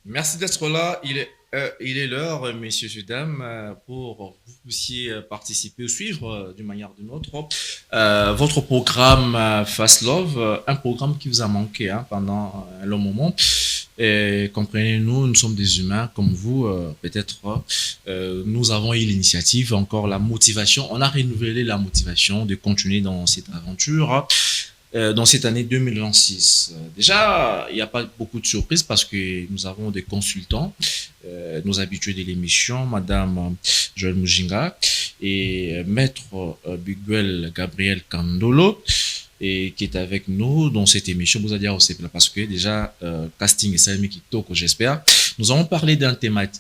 Merci d'être là. Il est l'heure, messieurs et dames, pour que vous puissiez participer ou suivre d'une manière ou d'une autre votre programme Fast Love, un programme qui vous a manqué pendant un long moment. Et comprenez-nous, nous sommes des humains comme vous, peut-être. Nous avons eu l'initiative, encore la motivation. On a renouvelé la motivation de continuer dans cette aventure. Dans cette année 2026. Déjà, il n'y a pas beaucoup de surprises parce que nous avons des consultants, nos habitués de l'émission, Madame Joël Mujinga et Maître Biguel Gabriel Kandolo, et qui est avec nous dans cette émission. Vous allez dire aussi parce que déjà, casting et Salmi Kitoko, j'espère. Nous allons parler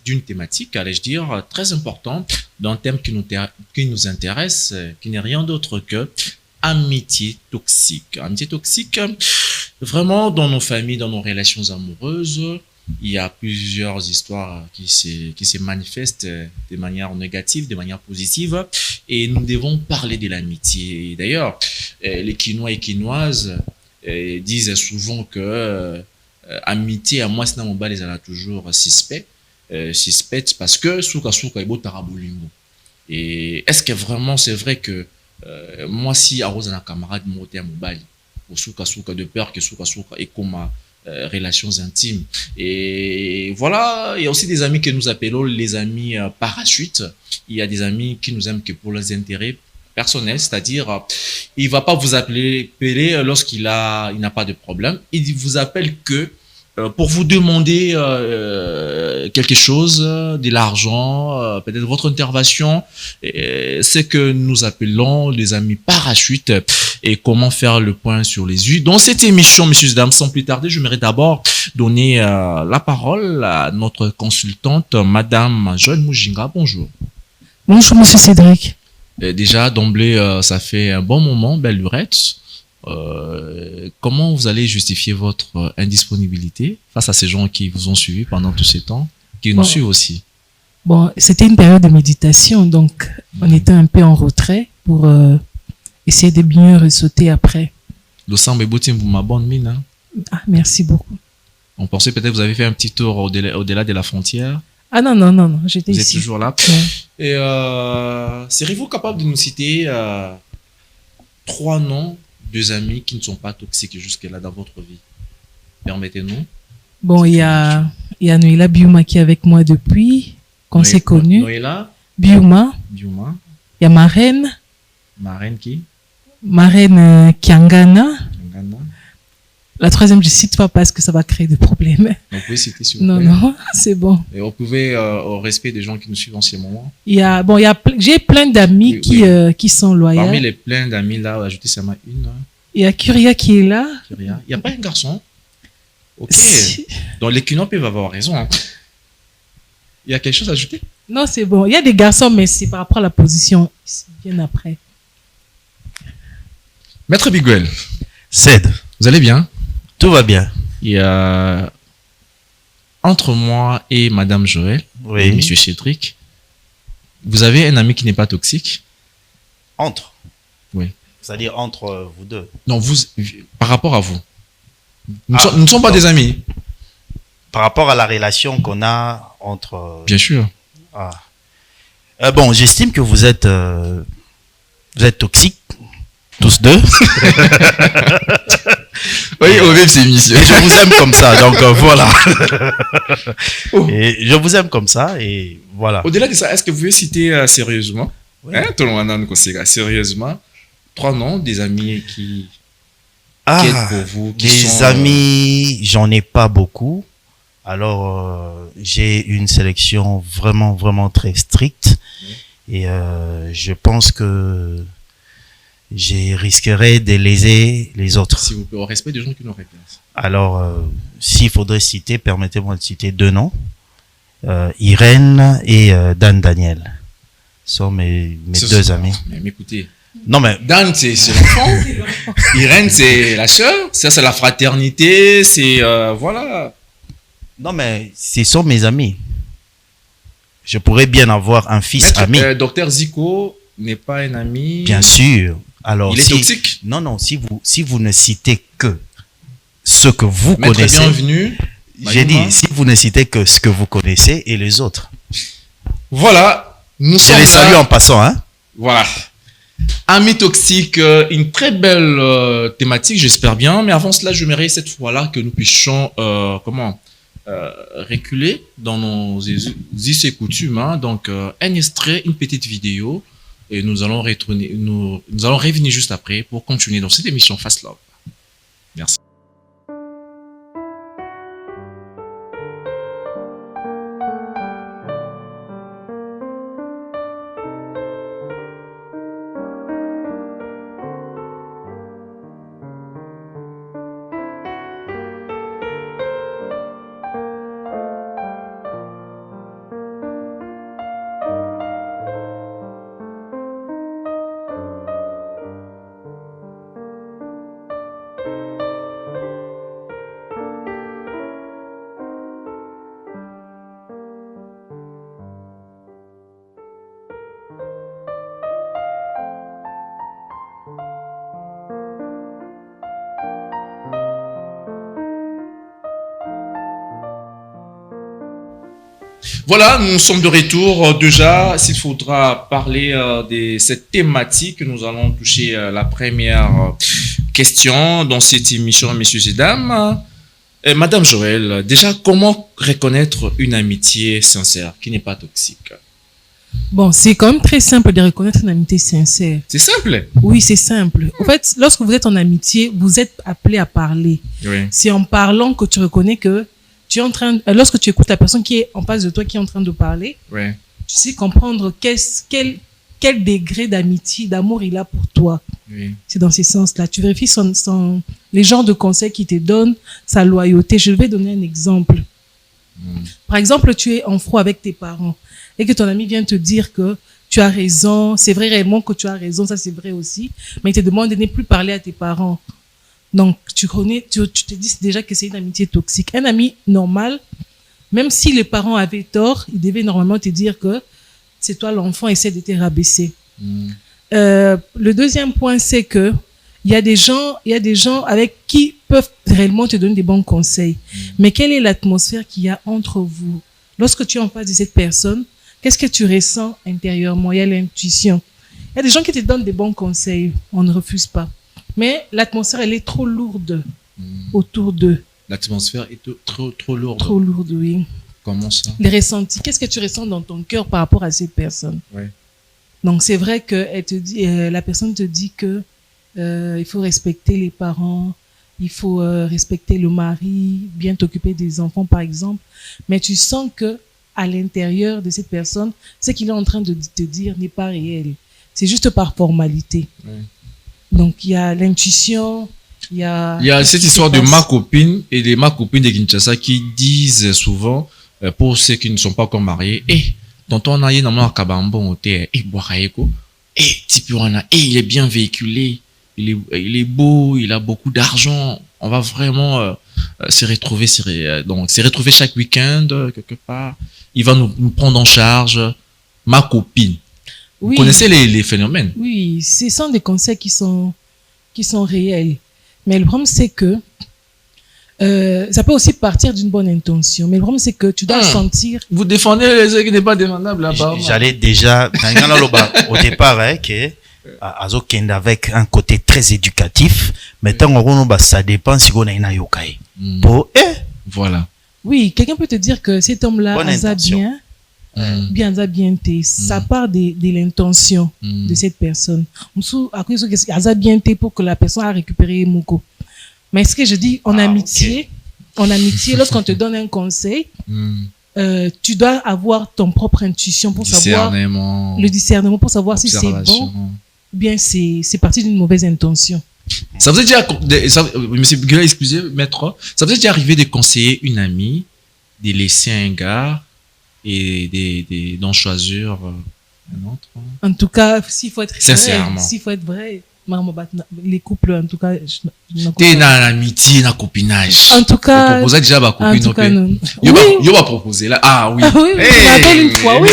d'une thématique, allais-je dire, très importante, d'un thème qui nous intéresse, qui n'est rien d'autre que amitié toxique. Amitié toxique, vraiment dans nos familles, dans nos relations amoureuses, il y a plusieurs histoires qui se manifestent de manière négative, de manière positive, et nous devons parler de l'amitié. D'ailleurs, les Quinois et Quinoises disent souvent que amitié à moi, c'est mon bas les a toujours suspect parce que souka souka ebo tarabolingo. Et est-ce que vraiment c'est vrai que moi si arrose un camarade moté à mobali au souka souka de peur que souka souka et comme relations intimes. Et voilà, il y a aussi des amis que nous appelons les amis parachute. Il y a des amis qui nous aiment que pour leurs intérêts personnels, c'est-à-dire il va pas vous appeler lorsqu'il n'a pas de problème, il vous appelle que pour vous demander quelque chose, de l'argent, peut-être votre intervention. C'est que nous appelons les amis parachutes. Et comment faire le point sur les U. Dans cette émission, messieurs et dames, sans plus tarder, j'aimerais d'abord donner la parole à notre consultante, Madame Joël Mujinga. Bonjour. Bonjour, Monsieur Cédric. Déjà, d'emblée, ça fait un bon moment, belle lurette. Comment vous allez justifier votre indisponibilité face à ces gens qui vous ont suivi pendant tous ces temps, qui nous suivent aussi? Bon, c'était une période de méditation, donc on était un peu en retrait pour essayer de bien ressauter après. Le sang est beau, vous ma bonne mine. Hein? Ah, merci beaucoup. On pensait peut-être que vous avez fait un petit tour au-delà de la frontière. Ah non, j'étais ici. Vous êtes toujours là. Ouais. Et serez-vous capable de nous citer 3 noms de amis qui ne sont pas toxiques jusque-là dans votre vie? Permettez-nous. Bon, il y a Noéla Biouma qui est avec moi depuis qu'on s'est connus. Noéla Biouma. Il y a Marraine. Marraine qui? Marraine Kiangana. La troisième, je ne cite pas parce que ça va créer des problèmes. Vous pouvez citer s'il vous plaît. Non, c'est bon. Et vous pouvez, au respect des gens qui nous suivent en ce moment. J'ai plein d'amis qui sont loyaux. Parmi les plein d'amis là, ajoutez seulement une. Il y a Curia qui est là. Il n'y a pas un garçon. Ok. Si. Donc les Quinois peuvent avoir raison. Hein. Il y a quelque chose à ajouter? Non, c'est bon. Il y a des garçons, mais c'est par rapport à la position. Bien après. Maître Biguel. Cède. Vous allez bien? Tout va bien. Il y a entre moi et Madame Joël, et Monsieur Cédric, vous avez un ami qui n'est pas toxique? Entre? Oui. C'est-à-dire entre vous deux? Non, par rapport à vous. Nous ne sommes pas des amis. Par rapport à la relation qu'on a entre... Bien sûr. Bon, j'estime que vous êtes toxiques, tous deux. Oui, au même c'est émission. Je vous aime comme ça, donc voilà. Et je vous aime comme ça, et voilà. Au-delà de ça, est-ce que vous pouvez citer sérieusement, tout le monde nous sérieusement, 3 noms des amis qui aident pour vous? Des amis, j'en ai pas beaucoup. Alors, j'ai une sélection vraiment, vraiment très stricte. Et je pense que je risquerais de léser les autres. S'il vous plaît, au respect des gens qui nous répondent. Alors, s'il faudrait citer, permettez-moi de citer 2 noms. Irène et Dan Daniel sont mes 2 amis. Mais écoutez, non, mais Dan, c'est l'enfant. Irène, c'est la sœur. Ça, c'est la fraternité. C'est... voilà. Non, mais ce sont mes amis. Je pourrais bien avoir un fils ami. Docteur Zico n'est pas un ami. Bien sûr. Alors, il est toxique? Non, si vous ne citez que ce que vous Maître connaissez. Bienvenu. J'ai dit, si vous ne citez que ce que vous connaissez et les autres. Voilà, nous sommes Je les salue là. en passant, hein. Voilà. Amis toxiques, une très belle thématique, j'espère bien. Mais avant cela, j'aimerais cette fois-là que nous puissions, reculer dans nos us et coutumes. Hein. Donc, un extrait, une petite vidéo. Et nous allons retourner, nous allons revenir juste après pour continuer dans cette émission Fast Love. Merci. Voilà, nous sommes de retour. Déjà, s'il faudra parler de cette thématique, nous allons toucher la première question dans cette émission, messieurs et dames. Madame Joël, déjà, comment reconnaître une amitié sincère qui n'est pas toxique? Bon, c'est quand même très simple de reconnaître une amitié sincère. C'est simple. Oui, c'est simple. En fait, lorsque vous êtes en amitié, vous êtes appelé à parler. Oui. C'est en parlant que tu reconnais que tu es en train, lorsque tu écoutes la personne qui est en face de toi, qui est en train de parler, Oui. tu sais comprendre quel degré d'amitié, d'amour il a pour toi. Oui. C'est dans ces sens-là. Tu vérifies les genres de conseils qu'il te donne, sa loyauté. Je vais donner un exemple. Par exemple, tu es en froid avec tes parents et que ton ami vient te dire que tu as raison, c'est vrai réellement que tu as raison, ça c'est vrai aussi, mais il te demande de ne plus parler à tes parents. Donc, tu te dis déjà que c'est une amitié toxique. Un ami normal, même si les parents avaient tort, il devait normalement te dire que c'est toi l'enfant, essaie de te rabaisser. Le deuxième point, c'est que il y a des gens avec qui peuvent réellement te donner des bons conseils. Mais quelle est l'atmosphère qu'il y a entre vous? Lorsque tu es en face de cette personne, qu'est-ce que tu ressens intérieurement? Il y a l'intuition. Il y a des gens qui te donnent des bons conseils, on ne refuse pas. Mais l'atmosphère, elle est trop lourde autour d'eux. L'atmosphère est trop lourde. Trop lourde, oui. Comment ça? Les ressentis. Qu'est-ce que tu ressens dans ton cœur par rapport à cette personne? Oui. Donc, c'est vrai que la personne te dit que il faut respecter les parents, il faut respecter le mari, bien t'occuper des enfants, par exemple. Mais tu sens que à l'intérieur de cette personne, ce qu'il est en train de te dire n'est pas réel. C'est juste par formalité. Oui. Donc, il y a l'intuition, il y a cette histoire de ma copine et de ma copine de Kinshasa qui disent souvent, pour ceux qui ne sont pas encore mariés, tonton Naye n'a pas kabambon hotel, boiraeko, Tipuana, il est bien véhiculé, il est beau, il a beaucoup d'argent, on va vraiment se retrouver chaque week-end quelque part, il va nous prendre en charge, ma copine. Oui. Vous connaissez les phénomènes? Oui, ce sont des conseils qui sont réels. Mais le problème, c'est que ça peut aussi partir d'une bonne intention. Mais le problème, c'est que tu dois sentir... Vous défendez ce qui n'est pas demandable là-bas. J'allais déjà, au départ, que Azo Kenda avec un côté très éducatif, mais tant ça dépend si on a une yokai. Voilà. Oui, quelqu'un peut te dire que cet homme-là a bien ça part de l'intention de cette personne. Pour que la personne a récupéré Mouko. Mais ce que je dis, en amitié, lorsqu'on te donne un conseil, tu dois avoir ton propre intuition pour savoir le discernement pour savoir si c'est bon ou bien c'est parti d'une mauvaise intention. Ça vous est déjà, monsieur Bugula, excusez, maître, ça vous est déjà arrivé de conseiller une amie, de laisser un gars et d'en choisir un autre? En tout cas, s'il faut être sincèrement, s'il faut être vrai, les couples, en tout cas, t'es dans l'amitié, dans le copinage. En tout cas, proposer déjà ma copine. En tout cas, non. Yo va proposer là. Ah oui. Oui, je me rappelle une fois. Oui.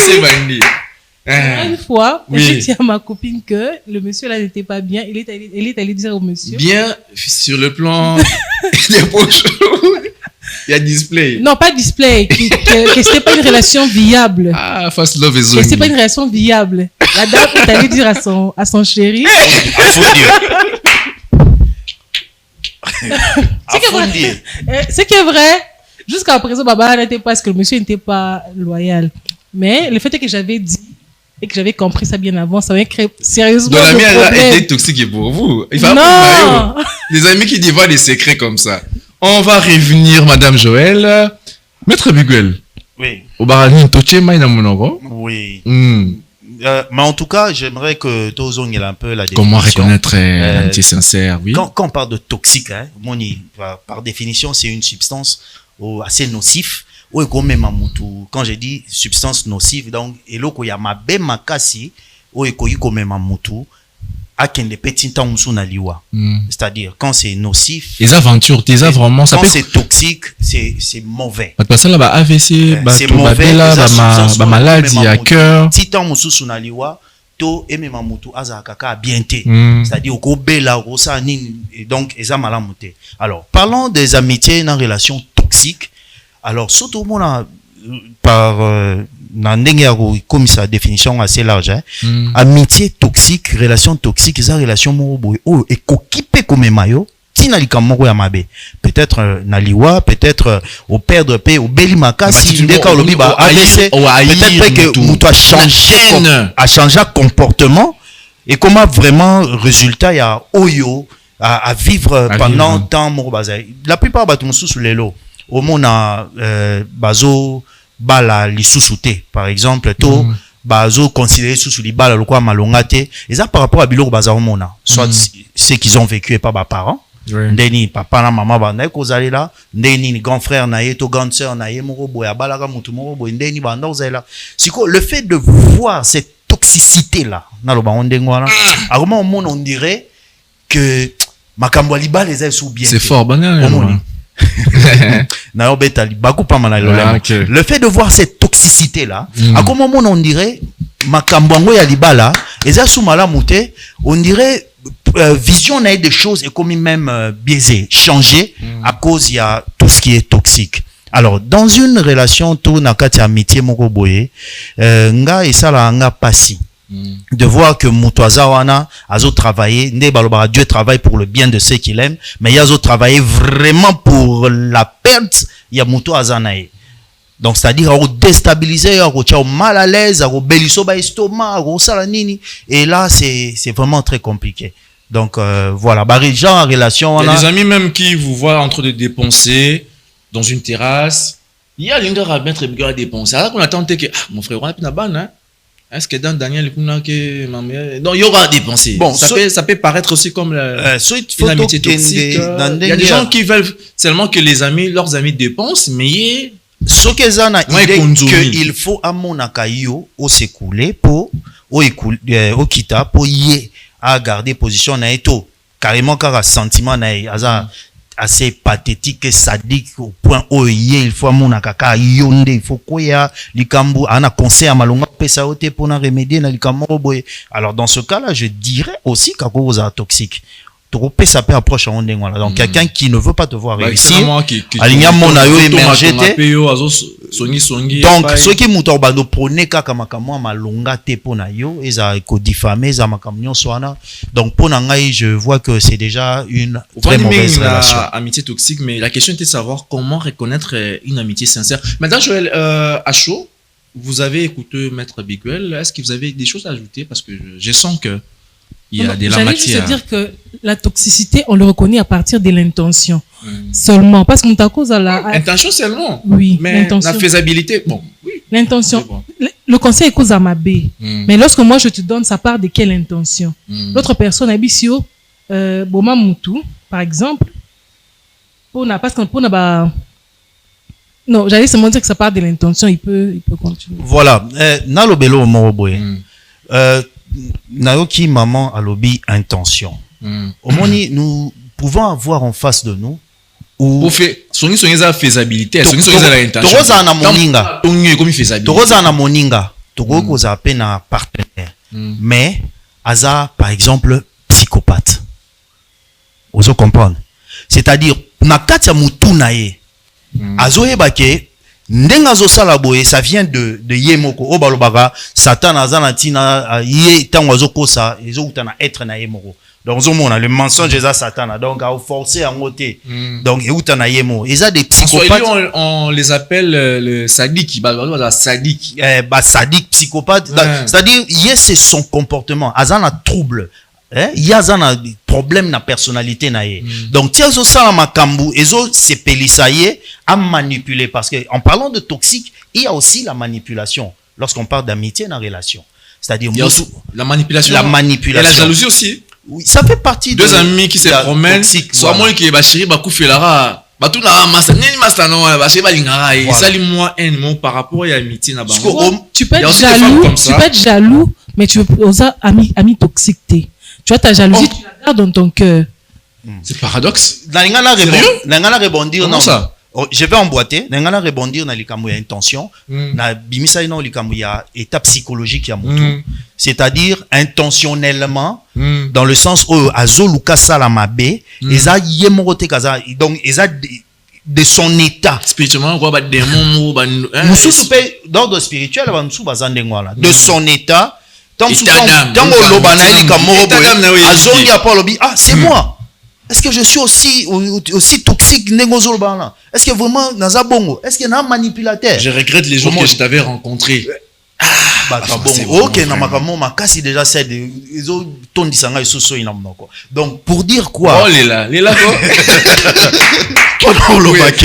Une fois, oui. J'ai dit à ma copine que le monsieur là n'était pas bien. Il est allé dire au monsieur. Bien sur le plan des beaux jours. Il y a display. Non, pas display. Que c'était pas une relation viable. Ah, Fast Love et Que Zongi. c'était pas une relation viable. La dame est allée dire à son chéri. Ce qui est vrai, jusqu'à présent, Baba n'était pas, parce que le monsieur n'était pas loyal. Mais le fait est que j'avais dit et que j'avais compris ça bien avant, ça avait créé sérieusement Donc, le l'ami, elle a problème. été toxique pour vous. Il va Non. Les amis qui dévoilent des secrets comme ça. On va revenir, Madame Joël. Maître Biguel. Oui. Au barani, toche mai na monoko. Oui. Hmm. Mais en tout cas, j'aimerais que Tozong ait un peu la définition. Comment reconnaître un amitié sincère, oui. Quand on parle de toxique, hein, moni, par définition, c'est une substance assez nocif. Quand j'ai dit substance nocive, donc, eloko ya mabe makasi, c'est-à-dire, quand c'est nocif. Les aventures, vraiment, ça quand peut... c'est toxique, c'est mauvais. Parce que là, AVC, c'est mauvais. maladie à cœur. Si tant mususu na liwa, to emema mutu aza kaka bien te. C'est-à-dire, au bela, au sanine, donc, eza malamute. Alors, parlons des amitiés dans relation toxique. Alors, surtout, par comme sa définition assez large, hein, amitié toxique, relation toxique, c'est relation moroboy. Oh, et kokipe comme mayo, tina likamoro ya mabe. Peut-être naliwa, peut-être au perdre paix, au belimaka, si ndeka au lobi ba ABC, peut-être que muto a changé comportement et comment vraiment résultat il y a oyo à vivre pendant temps morobaza. La plupart batu musu sous les lots. Au monde bazo bala lisusuté par exemple to bazo considéré sous li bala lokwa malongate et ça par rapport à biloko baza au monde soit ceux qu'ils ont vécu et pas ba parents ndeni papa na maman ba na kozali là ndeni grand frère na yeto grande sœur na ye moko boya bala ka mutu moko boy ndeni ba ndozela siko le fait de voir cette toxicité là na lo ba ondengwana à comment au monde on dirait que makambo libala les a sous bien c'est fort banane. Le fait de voir cette toxicité là, à comment on dirait Makambango ya libala, on dirait vision des choses est comme même biaisée, changée à cause il y a tout ce qui est toxique. Alors dans une relation tout nakati amitié moko boye, nga esala nga pasi. De voir que Moutouazawana a travaillé, Dieu travaille pour le bien de ceux qu'il aime, mais il a travaillé vraiment pour la perte, il y a Moutouazanae. Donc, c'est-à-dire, à déstabiliser, à mal à l'aise, à bélissoba estomac, à salanini. Et là, c'est vraiment très compliqué. Donc, voilà. Genre, relation, il y a des amis même qui vous voient en train de dépenser dans une terrasse. Il y a l'un à mettre à dépenser. Alors qu'on attend que, mon frère, on a plus la banne, hein. Est-ce que dans Daniel donc il y aura des pensées. Bon, ça peut paraître aussi comme une amitié toxique. Il y a des gens qui veulent seulement que leurs amis dépensent, mais ce qu'ils ont idée qu'il faut à mon akayo au s'écouler pour au kita pour y à garder position na eto carrément car sentiment na assez pathétique et sadique au point où il faut mon akaka yonde il faut quoi likambu ana conseil à malonga pesa ote pour na remédier na likamoro boy. Alors dans ce cas là je dirais aussi qu'ako a toxique trop pesa peut approche en ndengwa. Donc quelqu'un qui ne veut pas te voir réussir alinya mon ayo émerger donc ceux qui muto bando prôner kaka makamwa malonga te pona yo eza ko diffamer za makamnyo soana. Donc pona ngai je vois que c'est déjà une très mauvaise relation. Amitié toxique, mais la question était de savoir comment reconnaître une amitié sincère. Maintenant Joël à chaud, vous avez écouté Maître Biguel, est-ce que vous avez des choses à ajouter parce que je sens que il y a de la matière. J'allais juste dire que la toxicité, on le reconnaît à partir de l'intention. Seulement. Parce que nous cause à la... Intention seulement. Oui. Mais la faisabilité, bon, oui. L'intention. Bon. Le conseil est cause à ma B. Mais lorsque moi je te donne, ça part de quelle intention? L'autre personne, Abissio, Boma Moutou, par exemple, parce qu'on a... Non, j'allais seulement dire que ça part de l'intention, il peut continuer. Voilà. Nalobelo Moroboye. Naoki maman a lobby intention. Au moni, nous pouvons avoir en face de nous ou songi za faisabilité, songi za intention. Toroza na moninga. Comme faisabilité. Toroza na moninga. Toko za peine à partenaire. Mais Aza par exemple psychopathe. Oso comprendre. C'est-à-dire na kati ya mutu na ye. azoyeba ke ndenga azosala boye ça vient de ye moko o balobaka Satan azana tina ye tango azokosa ezokutana être na ye moko. Donc le mensonge est à Satan, donc à forcer en côté. Donc et ils ont des psychopathes. On les appelle le sadique, sadique. Sadique, psychopathe. C'est-à-dire c'est son comportement, azan a trouble. Il y a un problème na personnalité na ye. Donc tia zo sala makambu ezo sepelisaye à manipuler parce que en parlant de toxique, il y a aussi la manipulation lorsqu'on parle d'amitié dans relation. C'est-à-dire la manipulation. Et la jalousie aussi. Oui, ça fait partie deux amis qui se promènent, soit moi qui est bachiri bakoufelara, batu na masa nini masa non bachiri balingara et ça lui moi un mot par rapport à l'amitié na bango. Tu peux être jaloux, mais tu peux aussi ami toxique t'es. Tu vois ta jalousie, tu la gardes dans ton cœur. C'est paradoxe. Nangana rebondir non ça. Je vais emboîter, nangana rebondir na likambo ya intention, na bimisa ino likambo ya état psychologique ya mutu. C'est-à-dire intentionnellement dans le sens où azoluka salamabe, eza yemorote kaza donc eza de son état spirituellement quoi ba démon ba musu soupe d'ordre spirituel ba musu bazandengwala de son état tant loba na likambo azongi apolobi c'est moi. Est-ce que je suis aussi toxique nengozolbana? Est-ce que vraiment naza bongo? Est-ce que na manipulateur? Je regrette les jours que je t'avais rencontré. Ok, na makambo makasi déjà c'est de izo tondisanga isoso ina mnoko. Donc pour dire quoi? Oh les là quoi.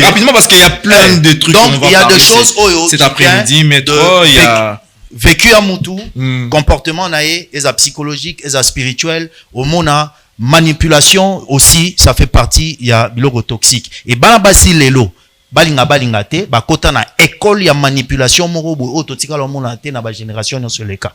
Rapidement parce qu'il y a plein de trucs. Donc il y a des choses cet après-midi mais il y a vécu à mutu, comportement nae, eza psychologique, eza spirituel, au mona manipulation aussi, ça fait partie, il y a biloko toxique. Et banabasi lelo, balinga te, bakota na école ya manipulation morobo, ototika lo mona te na ba génération non sur les cas.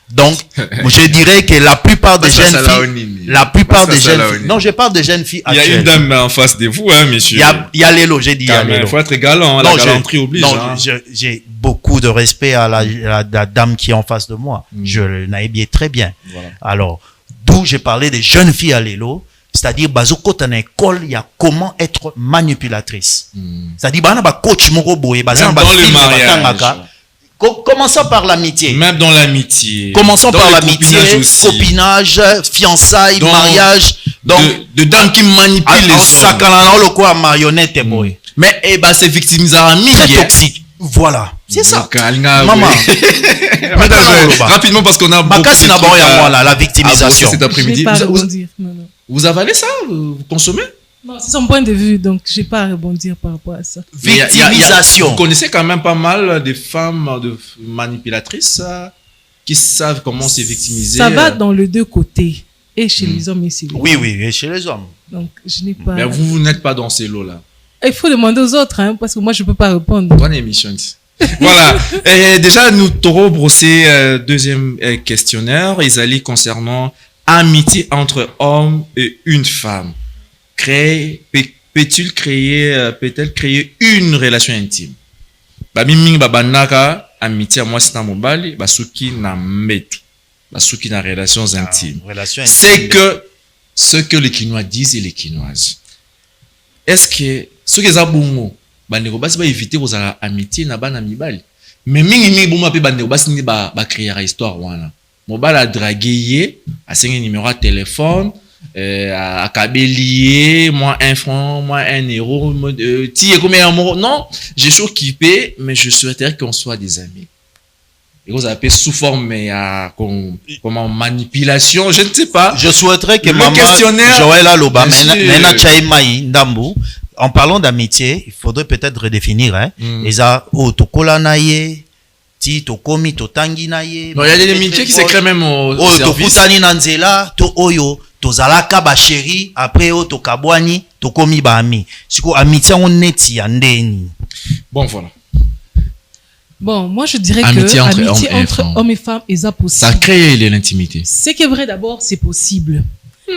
Donc, je dirais que la plupart des jeunes filles, non, je parle des jeunes filles actuelles. Il y a une dame en face de vous, hein, monsieur. Il y a Lélo, j'ai dit, il y a Lélo. Il faut être galant, la galanterie oblige. Non, j'ai beaucoup de respect à la dame qui est en face de moi. Je l'ai très bien. Voilà. Alors, d'où j'ai parlé des jeunes filles à Lélo, c'est-à-dire bazoko dans école, il y a comment être manipulatrice. C'est-à-dire bana ba coach morobo et bazan ba film mariage. Commençons par l'amitié. Même dans l'amitié. Commençons par l'amitié, copinage, fiançailles, mariage. Donc de dames qui manipulent les hommes. Sakalana le quoi marionnette boy. Mais c'est victimisant c'est toxique. Voilà. C'est ça. Maman. Rapidement parce qu'on a beaucoup de la victimisation. Cet après-midi. Vous avalez ça? Vous consommez? Non, c'est son point de vue, donc je n'ai pas à rebondir par rapport à ça. Victimisation. Vous connaissez quand même pas mal de femmes manipulatrices qui savent comment se victimiser. Ça va dans les deux côtés, et chez les hommes et chez les femmes. Oui, et chez les hommes. Donc, je n'ai pas... Mais vous n'êtes pas dans ces lots-là. Il faut demander aux autres, hein, parce que moi, je ne peux pas répondre. Bonne émission. Voilà. Et déjà, nous t'aurons brossé deuxième questionnaire. Ils allaient concernant amitié entre homme et une femme. Peut-elle créer une relation intime? Bamiming babanaka amitié moi c'est mobile basuki na metu basuki na relations intimes. C'est que ce que les Quinois disent et les Quinoises. Est-ce que ce que zabungo bandeko basi ba éviter aux amitié na bana mibali mais mingi buma pe bandeko basi ni ba créer histoire wana mobile a draguer a sengi numéro de téléphone à Kabelier, moi 1 franc, moi 1 euro, combien non, j'ai chaud kiffé, mais je souhaiterais qu'on soit des amis. Et vous appelez sous forme comment manipulation, je ne sais pas. Je souhaiterais que maman Joël Aloba, Mena Chaïmaï, Ndambu, en parlant d'amitié, il faudrait peut-être redéfinir, hein. Eza tokola naye, ti tokomi totangi naye. Non, il y a des amitiés qui s'écrivent même au service. Tokutani nanzela, to oyo. Tozalaka ba chéri après o tokabwani tokomi ba ami siko amitié on neti ya ndeni. Bon voilà. Bon, moi je dirais amitié que amitié entre hommes et femmes est possible. Ça crée l'intimité. Ce qui est vrai d'abord, c'est possible.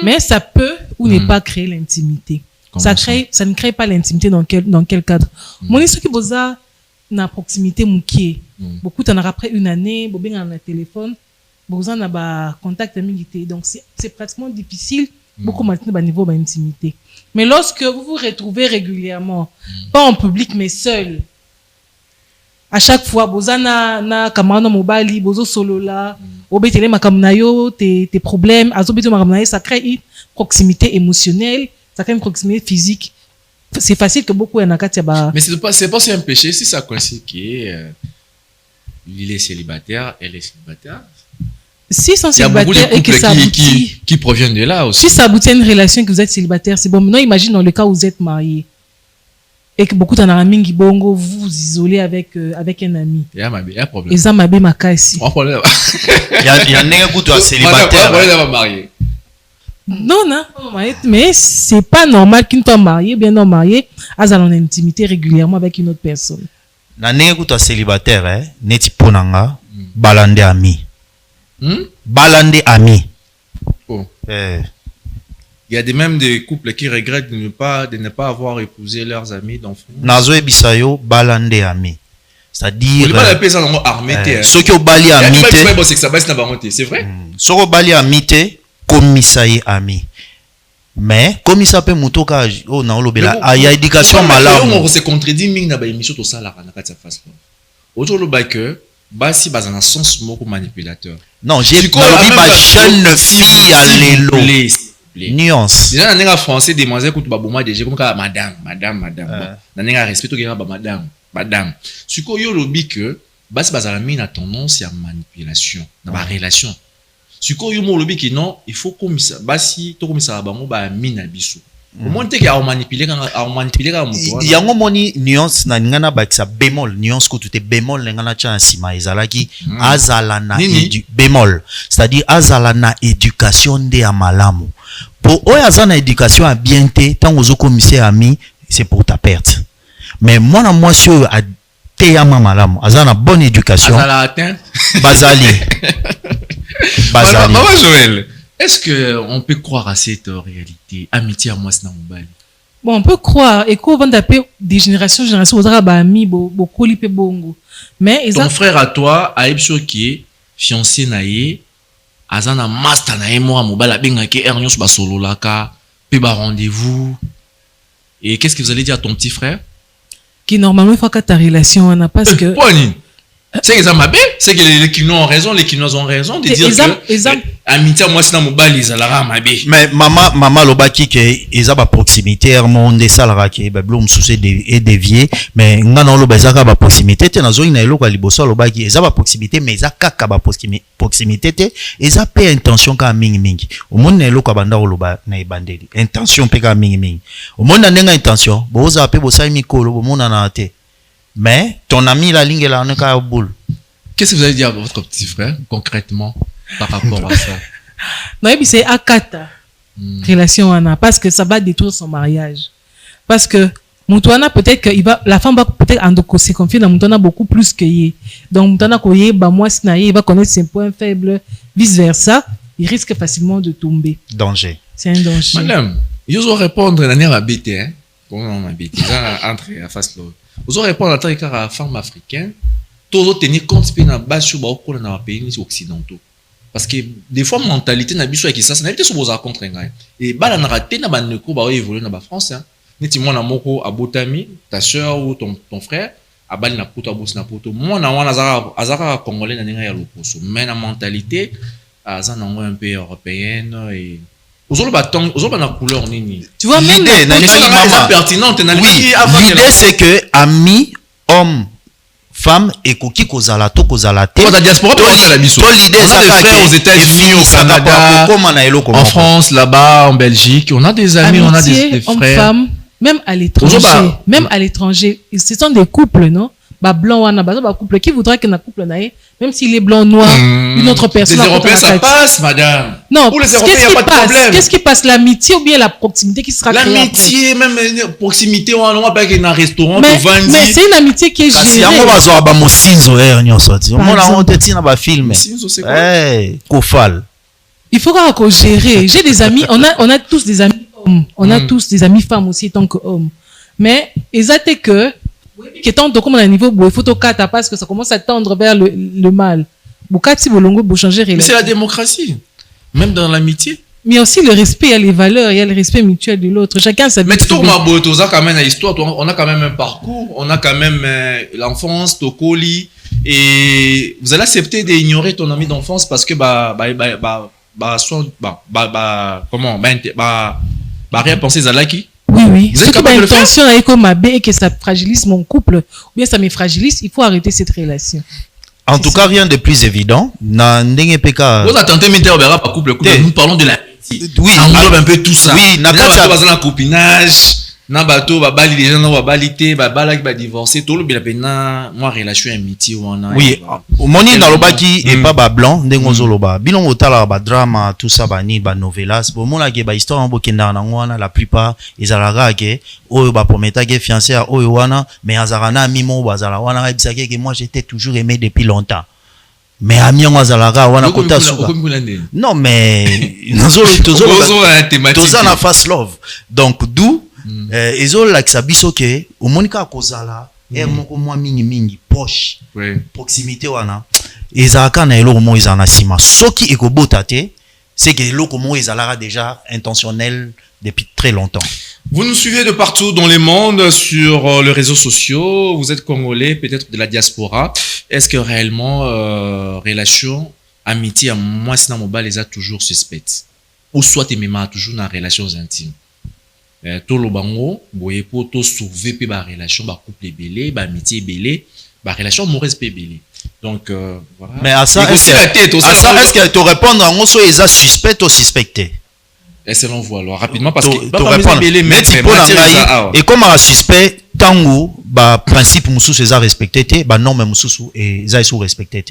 Mais ça peut ou n'est pas créer l'intimité. Ça ne crée pas l'intimité dans quel cadre. Mon histoire qui boza na proximité moukié. Beaucoup t'en aura après une année, bobé dans le téléphone. Vous en avez contact amitié, donc c'est pratiquement difficile beaucoup maintenant au niveau d'intimité. Mais lorsque vous vous retrouvez régulièrement, pas en public mais seul, à chaque fois, bozana na kamano mobali, bozo solo là, obetele makamnayo, tes problèmes, azobetele makamnayo, ça crée une proximité émotionnelle, ça crée une proximité physique. C'est facile que beaucoup en a ba. Mais c'est pas si un péché si ça coïncide qu'il est célibataire, elle est célibataire. Si sont Il y a beaucoup de célibataires et que ça couples aboutit, qui proviennent de là aussi. si ça aboutit à une relation que vous êtes célibataire, c'est bon. Maintenant, imagine dans le cas où vous êtes marié et que beaucoup d'en mingi bongo, vous vous isolez avec un ami. Il y a un problème. Et ça m'a bien makasi. Un problème. Il y a un nègre qui doit célibataire. Un problème marié. Non, non, mais c'est pas normal qu'une femme mariée, bien non mariée, ait en intimité régulièrement avec une autre personne. Na nègre qui doit célibataire, hein, neti ponanga, balande ami. Balande ami. Oh. Il y a même des couples qui regrettent de ne pas avoir épousé leurs amis d'enfance. Nazo ebisayo balande ami. C'est-à-dire on pas appeler ça dans armé. Ceux qui ont bali ami. C'est vrai. Ceux qui ont bali ami komisaye ami. Mais komisa pe mutoka oh na olobela il y a éducation malamu. On se contredit ming na ba émission to ça la na kati face. Aujourd'hui le que basi bazana sens moko manipulateur. Non, j'ai pas ba jeune fille à l'élo. Nuance. Déjà na nga français demoiselle ko to ba boma déjà comme ka madame. Na nga respect to ba madame. Siko yo lobi que basi bazana mi na tendance à manipulation dans ba relation. Siko yo mo lobi que non, il faut comme ça basi to comme ça bango ba mina biso. Comment te ka manipuler ka muto. Yango moni nuance na ngana ba sa bémol nuance ko tout est bémol ngana cha sima ezalaki azala na bémol, c'est-à-dire azala na éducation de amalamu. Pour oya azana éducation à bien te tant ozo commissaire ami, c'est pour ta perte. Mais moi na moi sur a te ya mamalamu azana bonne éducation. Azala atteint Bazali. Maman Joël, est-ce qu'on peut croire à cette réalité? Amitié à moi, c'est Mobali. Bon, on peut croire. Et qu'on va taper des générations en génération, on aura ami, beaucoup lipe bongo. Mais ton frère à toi, a Epso qui est fiancé naïe, azana master naïe moi Mobali, benga qui ernion sur solo laka, pe ba rendez-vous. Et qu'est-ce que vous allez dire à ton petit frère? Qui normalement il faut que ta relation on a parce que. C'est que ça m'a bien, c'est que les Kinois ont raison, les Kinois ont raison de dire que amitié moi c'est dans Mobali ça la m'a bien. Mais maman lobaki que ils a ba proximité monde salara que ba blom souci et dévier mais ngana loba zaka ba proximité te na zoni na eloko liboso lobaki ils a ba proximité mais za kaka ba proximité te ils a pas intention ka mingi au monde na eloko banda loba na ibandeli intention pe ka mingi au monde na nenga intention boza pe bosa mikolo bo mona na te. Mais ton ami la ligne là on est qu'à boule. Qu'est-ce que vous allez dire à votre petit frère concrètement par rapport à ça? Non, mais c'est akata relation on a parce que ça va détruire son mariage. Parce que Moutouana peut-être que la femme va peut-être se confier dans Moutouana beaucoup plus que yé. Donc Moutouana koye bah moi sinaye il va connaître ses points faibles vice versa, il risque facilement de tomber. Danger. C'est un danger. Madame, ils vont répondre la nerf habité hein. Comment on habite entre à face là. Vous aurez répondre à tant que la femme africaine, tout tenir compte de la base sur les pays occidentaux. Parce que des fois, la mentalité n'a pas été ça, n'a pas été sur vos rencontres. Et bah, la narrative n'a pas évolué dans la France. Neti moi na moko abotami, ta soeur ou ton frère, abali na poto abosi na poto. Moi na wana azara congolais na ninga ya loposo. Mais la mentalité, azana un peu européenne et na couleur nini. Tu vois même c'est pertinente l'idée c'est que ami homme femme et koki kozala to kozala te la diaspora to l'idée ça de frères aux États-Unis au Canada en France là-bas en Belgique on a des amis on a des frères femmes même à l'étranger ce sont des couples non ba blanc wana ba couple qui voudrait que na couple naé même s'il est blanc noir une autre personne les Européens ça passe madame non pour les Européens il n'y a pas de problème qu'est-ce qui passe l'amitié ou bien la proximité qui sera créée l'amitié même proximité on va pas qu'il y a un restaurant mais c'est une amitié qui est gérée si on va voir ba mosinzo on sorti on a honte tina ba film kofal il faut qu'on gérer j'ai des amis on a tous des amis hommes on a tous des amis femmes aussi tant que hommes mais exactement que qui tente comme à un niveau il faut tokata parce que ça commence à tendre vers le mal bukati bolongo bo changer relation c'est la démocratie même dans l'amitié Mais aussi le respect, il y a les valeurs, il y a le respect mutuel de l'autre. Chacun sa vie. Mais tu as quand même une histoire, on a quand même un parcours, on a quand même l'enfance, Tokoli, et vous allez accepter d'ignorer ton ami d'enfance parce que rien penser Zalaki. Oui. Vous êtes capable de le faire? L'intention est comme ma et que ça fragilise mon couple, ou bien ça me fragilise, il faut arrêter cette relation. En tout cas, rien de plus évident. Vous attendez, nous parlons de la. Oui, ça englobe un peu tout ça. Oui, n'a copinage, n'a bateau, les gens n'ont pas balité, divorcer, tout le bien moi relation amitié ou on a. Oui, moni na lobaki et pas blanc, ndengo zoloba. Bilon otala ba drama, tout ça ba ni ba novelas, bo mona ke ba histoire bo kenda na ngwana la plupart ezalaka ke oyo ba prometa ke fiancé a oyo wana, mais azarana mimo bazala wana ebisake ke moi j'étais toujours aimé depuis longtemps. Mais ami ngwazalaka wana kota suka. Non mais toza na face love. Donc d'où ezol like sabiso ke omonika kozala moko mwa mingi poche proximité wana ezalaka na eloko mo ezana sima soki ekobota te c'est que eloko mo ezalaka déjà intentionnel depuis très longtemps. Vous nous suivez de partout dans le monde sur les réseaux sociaux. Vous êtes congolais, peut-être de la diaspora. Est-ce que réellement, relation, amitié, à moi, c'est dans mon bas, les a toujours suspectes? Ou soit tes mémoires toujours dans relations intimes? Tout le bango, boye pour tout sauver, puis ba relation, ba couple belé, ba amitié belé, ba relation amoureuse belé. Donc, voilà. Mais à ça, est-ce que te répondre en soit ils a suspect ou suspecté? Et selon vous alors rapidement parce que et comme un suspect tango ba principe mususu eza respecté ba norme mususu eza sous respecté,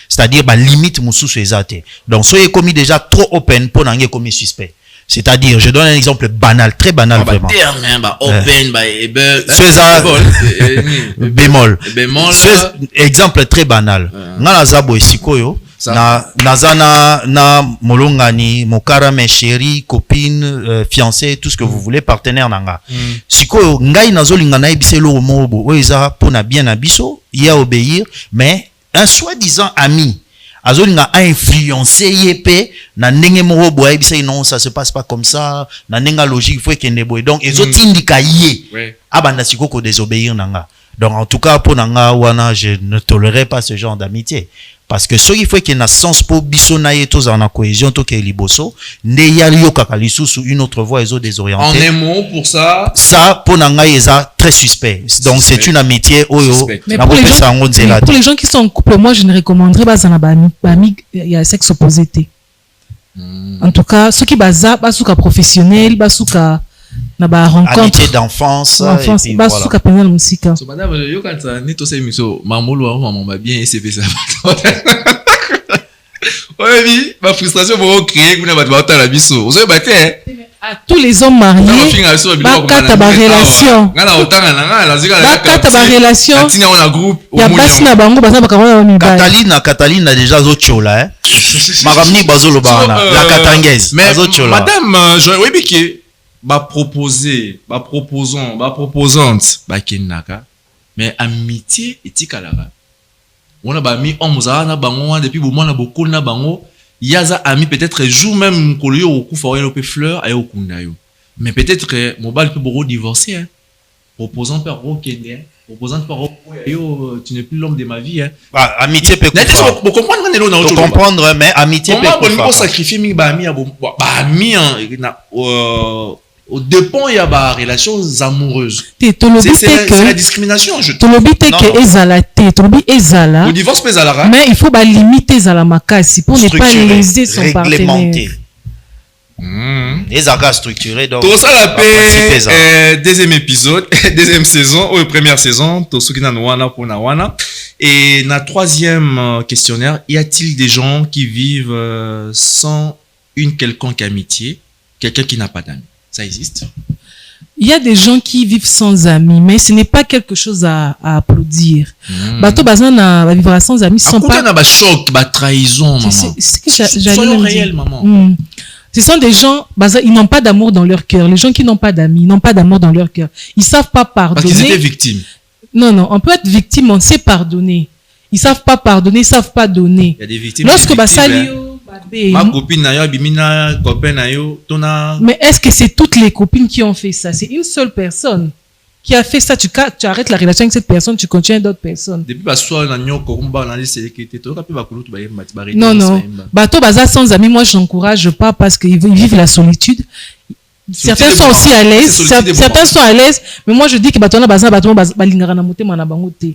c'est-à-dire ba limite mususu eza té. Donc soyez commis déjà trop open pour n'nger commis suspect. C'est-à-dire, je donne un exemple banal, très banal vraiment. Open, bémol. Exemple très banal. Ngala zabo esikoyo. Na molongani, mokara, mes chéris, copines, fiancés, tout ce que vous voulez, partenaire nanga. Sikoyo, ngai nazolinga na ebise lo mobo, oeza pona bien abiso, il y a obéir, mais un soi-disant ami, azolinga a influencé yepé, na ndenge moko boya ebise non, ça se passe pas comme ça, na ndenga logique, il faut que boy. Donc, ezotindika ye, abanda sikoko désobéir nanga. Donc, en tout cas, pour nanga wana, je ne tolérerai pas ce genre d'amitié. Parce que ce qui fait qu'il y a un sens pour bisonaye tous en cohésion, tout qui est liboso, n'ayalio kakalisu sous une autre voie, ils ont désorienté. En un mot, pour ça. Ça, pour nanga, ils ont très suspect. Donc, c'est une amitié, mais pour les gens qui sont en couple, moi, je ne recommanderais pas ça, il y a sexe opposé. En tout cas, ceux qui basent, basuka professionnel, basuka, na ba rencontre amitié d'enfance et ba suka penza na musika so madame yo kanza ni to se miso mamolo wa maman ba bien essayer ça oui ma frustration pour créer kuna bato ba ta la biso ozo baté à tous les hommes mariés ba kata ba relation ngana otanga na ngana lazika ba kata ba relation atina on a groupe ya basi na bango baza ba kamona mi ba Catalina déjà zo chola maramni bazolo bana la katangaise zo chola madame oui biki proposante kenaka mais amitié etikalaka on a mis homme na bango depuis bon na bokol na bango yaza ami peut-être jour même koloyo okufa oyo pe fleur ayo kunda yo mais peut-être mobile peut beaucoup divorcer hein proposant par okende proposant par yo tu n'es plus l'homme de ma vie hein amitié peut comprendre mais amitié peut pas sacrifier mi ba ami ami au dépend il y a des relations amoureuses. C'est la discrimination. Je trouve. Le divorce peut ezala. Mais il faut limiter la makasi pour ne pas léser son partenaire. Les agas structurés donc. Tout ça la paix. Deuxième épisode, deuxième saison ou première saison. Tout ce qui n'a wana pour na wana. Et na troisième questionnaire, y a-t-il des gens qui vivent sans une quelconque amitié, quelqu'un qui n'a pas d'amis? Ça existe. Il y a des gens qui vivent sans amis, mais ce n'est pas quelque chose à applaudir. Bato bazan na vivre sans amis sont pas. Na ba choc, ba trahison, maman. C'est que j'allais réel, maman. Ce sont des gens, ils n'ont pas d'amour dans leur cœur. Les gens qui n'ont pas d'amis, n'ont pas d'amour dans leur cœur. Ils savent pas pardonner. Parce qu'ils étaient victimes. Non, on peut être victime, on sait pardonner. Ils savent pas pardonner, ils savent pas donner. Il y a des victimes. Lorsque basalio ma copine na yo bimina copain na yo tona. Mais est-ce que c'est toutes les copines qui ont fait ça? C'est une seule personne qui a fait ça. Tu arrêtes la relation avec cette personne, tu continues avec d'autres personnes. Depuis soir na nyoko kumba na sécurité to kapi bakulu to bayemba ti non non bato baza sans amis, moi j'encourage pas parce qu'ils vivent la solitude. Certains sont aussi à l'aise, certains sont à l'aise, mais moi je dis que bato na baza bato balingara na motema na bango te.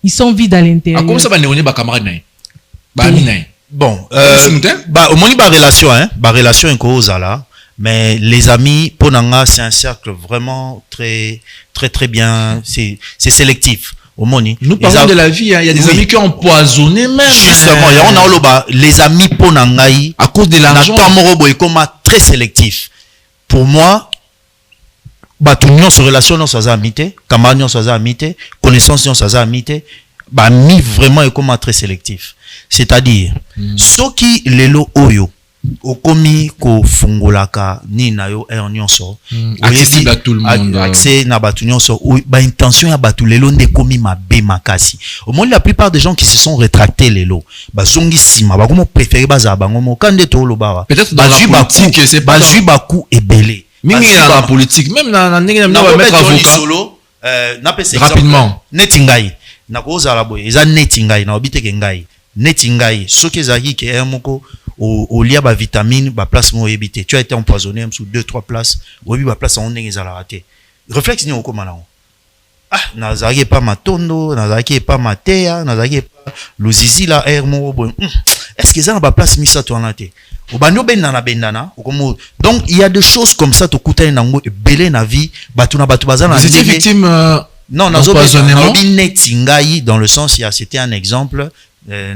Ils sont vides à l'intérieur. Comment ça va néoné ba camarade na ba ami na bon au moins ba relation là, mais les amis ponanga c'est un cercle vraiment très très très bien, c'est sélectif. Nous parlons de la vie, il y a des amis qui ont empoisonné même. Justement, les amis ponangai à cause de l'argent. Très sélectif. Pour moi, batunion sur relation non sans amitié, camarade sans amitié, connaissance non sans amitié, mi vraiment est comme très sélectif. C'est-à-dire, ceux qui lelo oyo okomi ko fungolaka ni na yo nyonso accessible à tout le monde, accès na batu nyonso ba intention ya batu lelo nde komi mabe makasi. Au moins la plupart des gens qui se sont rétractés lelo bazongi sima ba komo préférer baza bango mo kande to loba peut-être dans la politique c'est pas bazui baku ebele mingi dans la politique même na ndenge na ba mettre avocat na pese rapidement netingai na koza la boy eza netingai na obite ke ngai netingai soki ezaki ke moko au lia ba vitamine ba place mo ebité tu as été empoisonné sous 2-3 places obi ba place en ndenge ezala raté réflexe ni okoma na nazaki pas matondo nazaki pas matea nazaki pas luzizi la mo bon est-ce que ça na ba place misa to anaté obando bendana donc il y a des choses comme ça to kutana nango belé na vie batu na batu bazana vous étiez victime non nazobesonement netingai dans le sens c'était un exemple. Mais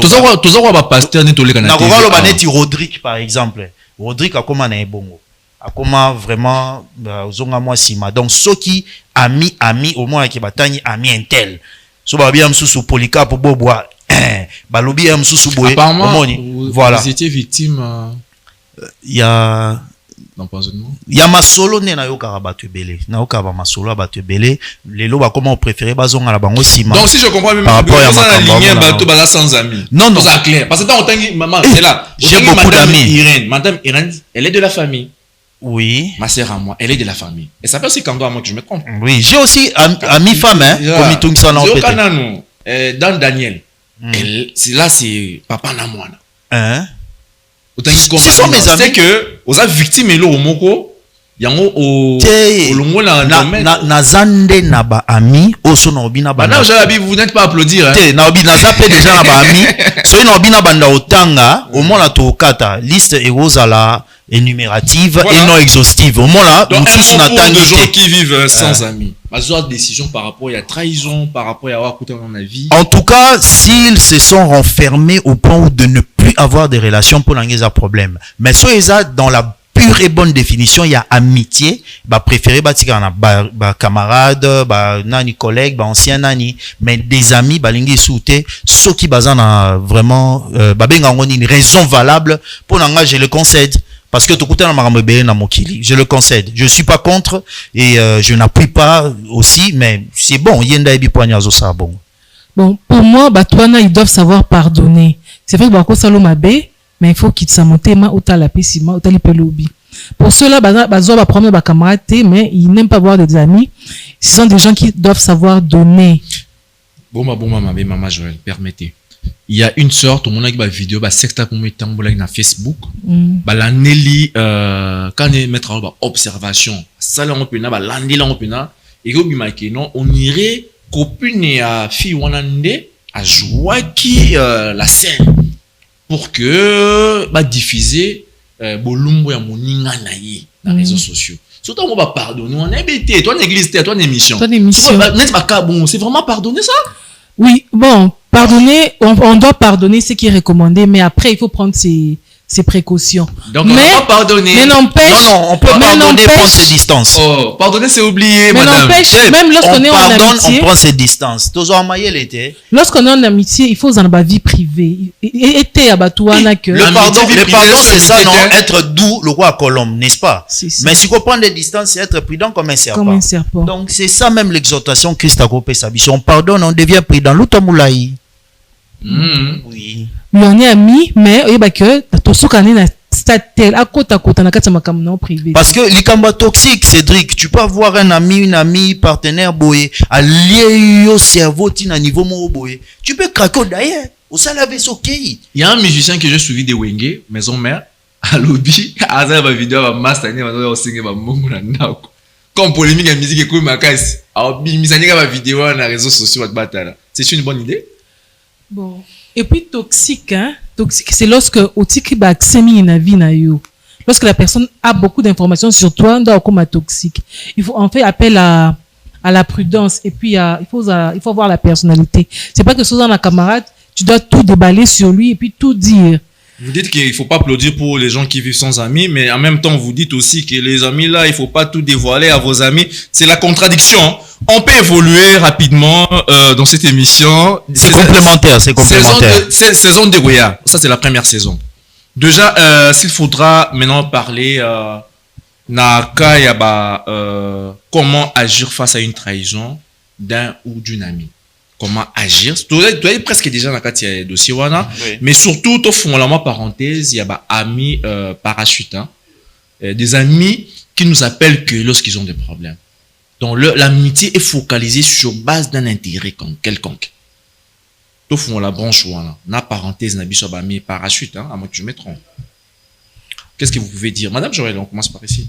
tous on va pasteur ni toleka na TV. Rodrigue par exemple. Rodrigue a comment na ebongo. A comment vraiment zonga moi sima. Donc ceux qui ami au moins qui batani ami intel. So ba bien msusu polika pour boboa. Balobi msusu boye. Voilà. Vous étiez victime il y a d'empoisonnement. Il y a ma solo ne na yo karabatu belé. Na yo kaba ma solo abatu belé. Les loba comment préféré bazonga la bango sima. Donc si je comprends même par rapport à ma ligne bateau baza sans amis. Non non. C'est clair parce que dans autant maman c'est là. J'ai beaucoup d'amis. Madame Irène, elle est de la famille. Oui. Ma sœur à moi, elle est de la famille. Et ça peut aussi quand à moi que je me trompe. Oui, j'ai aussi ami femme hein comme tout ça là. Dans Daniel. C'est là c'est papa na moi. Hein? Ce sont mes amis. C'est que aux victimes et au moko yango au longo na zande na ba ami oso na obina banda. Maintenant j'abi vous n'êtes pas applaudir hein. Na obi na zape déjà na ba ami. So na obina banda otanga au moins la to kata liste et la énumérative et non exhaustive. Au moins là nous tous na tangi de gens qui vivent sans amis. Bazoa décision par rapport à la trahison, par rapport à avoir coûté dans la vie. En tout cas, s'ils se sont renfermés au point de ne plus avoir de relations pour n'engager un problème. Mais so eza dans la pure et bonne définition, il y a amitié, bah préféré bah camarade, bah nani collègue, bah ancien nani, mais des amis bah lingi souté, ceux qui bazana vraiment bah benga une raison valable pour n'engager, je le concède. Parce que tout côté na marambe na mokili, je le concède. Je suis pas contre et je n'appuie pas aussi, mais c'est bon. Yenda ebi poignazo ça bon. Bon, pour moi, batouana ils doivent savoir pardonner. C'est vrai que bako saloma be, mais il faut qu'ils s'amontent ma ota la pesima ota lipelobi. Pour cela, bazo ba prendre ba camarade, mais ils n'aiment pas voir des amis. Ce sont des gens qui doivent savoir donner. Bon maman Joël, permettez. Il y a une sorte, on a une vidéo, secta pour mettre na Facebook, la Nelly, quand on met en observation, ça là on peut na, landi là on peut na, et on irait copine à fille wanande à jouer qui la scène pour que diffuser bolumbo ya moninga na ye dans les réseaux sociaux. Surtout on va pardonner, on est bêté, toi l'église, toi l'émission. C'est vraiment pardonner ça? Oui, bon, pardonner, on doit pardonner ce qui est recommandé, mais après, il faut prendre ses précautions. Donc, on va pardonner. Mais n'empêche. Non, on peut pardonner, prendre ses distances. Oh, pardonner, c'est oublier, mais madame. n'empêche, même lorsqu'on est en amitié. On prend ses distances. Lorsqu'on est en amitié, il faut dans la vie privée. Et à Batouana que. Le pardon, c'est ça, non? Être doux, le roi Colombe, n'est-ce pas? Mais si on prend des distances, c'est être prudent comme un serpent. Comme un serpent. Donc, c'est ça même l'exhortation Christ a coupé sa biche. On pardonne, on devient prudent. L'outomoulaï. Oui. lui on est ami mais oyeba que tosokane na stade tel à côté na kati makambo na privé. Parce que likamba toxique, Cédric, tu peux avoir un ami, une amie, partenaire boye, allié au cerveau tina niveau mo boye. Tu peux craquer d'ailleurs. Au salavé ok. Il y a un musicien que j'ai suivi de Wenge, maison mère, à lobby, à ça ma vidéo va master ni va singer va mongo na ndako. Comme polémique la musique écoute ma caisse. Alors misania ma vidéo na réseaux sociaux de batala. C'est une bonne idée? Bon. Et puis toxique, hein? Toxique, c'est lorsque otiki ba semi na vie na yo. Lorsque la personne a beaucoup d'informations sur toi, on doit comme toxique. Il faut en fait appel à la prudence et puis il faut avoir la personnalité. C'est pas que soit un camarade, tu dois tout déballer sur lui et puis tout dire. Vous dites qu'il faut pas applaudir pour les gens qui vivent sans amis, mais en même temps vous dites aussi que les amis là, il faut pas tout dévoiler à vos amis. C'est la contradiction. On peut évoluer rapidement dans cette émission. C'est complémentaire, c'est complémentaire. Saison de Goya, ça c'est la première saison. Déjà, s'il faudra maintenant parler comment agir face à une trahison d'un ou d'une amie. Comment agir? Tu es presque déjà dans le dossier wana, mais surtout au fond la parenthèse, il y a amis parachute, hein, des amis qui nous appellent que lorsqu'ils ont des problèmes. Donc l'amitié est focalisée sur base d'un intérêt quelconque. Au fond la branche wana, na parenthèse na biso ami parachute, hein, à moins que je me trompe. Qu'est-ce que vous pouvez dire, Madame Joël? On commence par ici.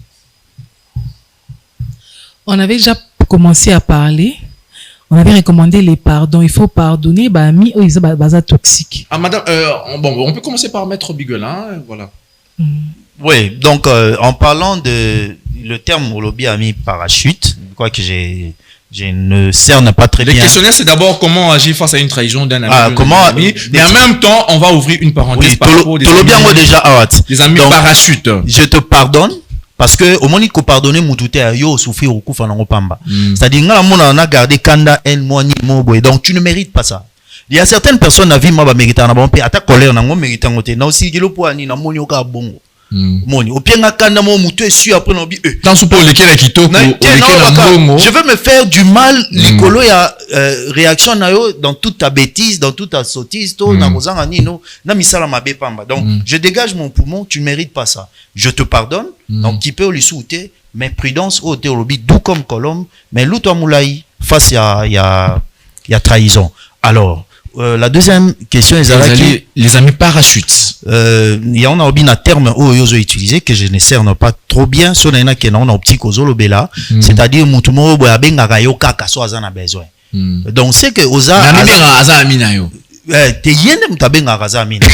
On avait déjà commencé à parler. On avait recommandé les pardons. Il faut pardonner, bah, ami, ils sont baza toxique. Ah, madame, bon, on peut commencer par Maître Bigolin, voilà. Oui, donc, en parlant de le terme au lobby ami parachute, je crois que je ne cerne pas très bien. Le questionnaire, c'est d'abord comment agir face à une trahison d'un ami. Ami, mais en même temps, on va ouvrir une parenthèse par rapport des amis, déjà, des amis donc, parachute. Je te pardonne. Parce que au moment où pardonner mutute yo souffrir au coup fanango pamba. C'est-à-dire nga mona na garder kanda en moi ni mobo donc tu ne mérites pas ça. Il y a certaines personnes na vie ma ba mériter na bon pe ata colère na ngo mériter ngote na aussi gelo po ani na moni oka bongo. Moni au pied nga kanda mo mutu su après no bi dans ce pour lequel kitoko je veux me faire du mal likolo ya réaction na yo dans toute ta bêtise dans toute ta sottise to na kozanga nino na misala mabe pamba. Donc je dégage mon poumon, tu ne mérites pas ça. Je te pardonne. Donc qui peut lui souhaiter mais prudence au théologie doux comme colombe mais l'outo moulaï face ya trahison. Alors la deuxième question est les amis parachutes. Il y a un terme où ils ont utilisé que je ne cerne pas trop bien. Sur les qui n'ont petit kozolo bela, c'est-à-dire mutumo boya benga kayo kaka so azana besoin. Donc c'est que oza ami na yo. Te yende mutabenga kazamina.